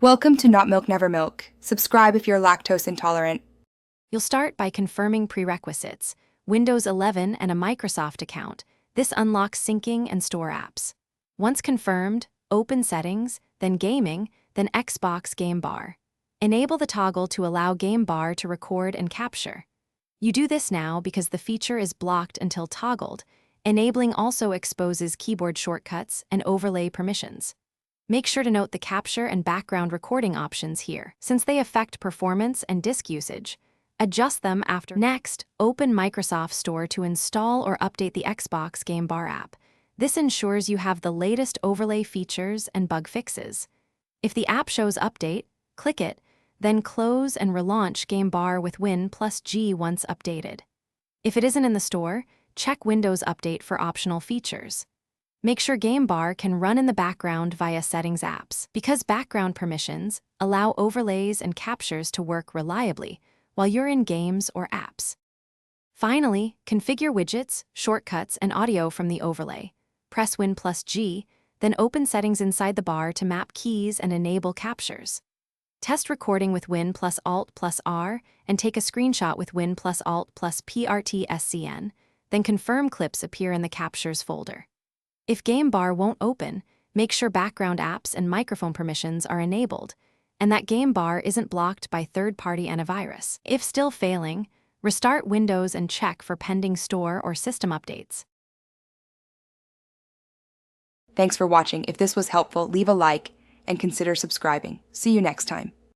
Welcome to Not Milk Never Milk. Subscribe if you're lactose intolerant. You'll start by confirming prerequisites, Windows 11 and a Microsoft account. This unlocks syncing and store apps. Once confirmed, open Settings, then Gaming, then Xbox Game Bar. Enable the toggle to allow Game Bar to record and capture. You do this now because the feature is blocked until toggled. Enabling also exposes keyboard shortcuts and overlay permissions. Make sure to note the capture and background recording options here, since they affect performance and disk usage. Adjust them after. Next, open Microsoft Store to install or update the Xbox Game Bar app. This ensures you have the latest overlay features and bug fixes. If the app shows update, click it, then close and relaunch Game Bar with Win+G once updated. If it isn't in the store, check Windows Update for optional features. Make sure Game Bar can run in the background via Settings apps, because background permissions allow overlays and captures to work reliably while you're in games or apps. Finally, configure widgets, shortcuts, and audio from the overlay. Press Win+G, then open Settings inside the bar to map keys and enable captures. Test recording with Win+Alt+R and take a screenshot with Win+Alt+PRT-SCN, then confirm clips appear in the Captures folder. If Game Bar won't open, make sure background apps and microphone permissions are enabled, and that Game Bar isn't blocked by third-party antivirus. If still failing, restart Windows and check for pending store or system updates. Thanks for watching. If this was helpful, leave a like and consider subscribing. See you next time.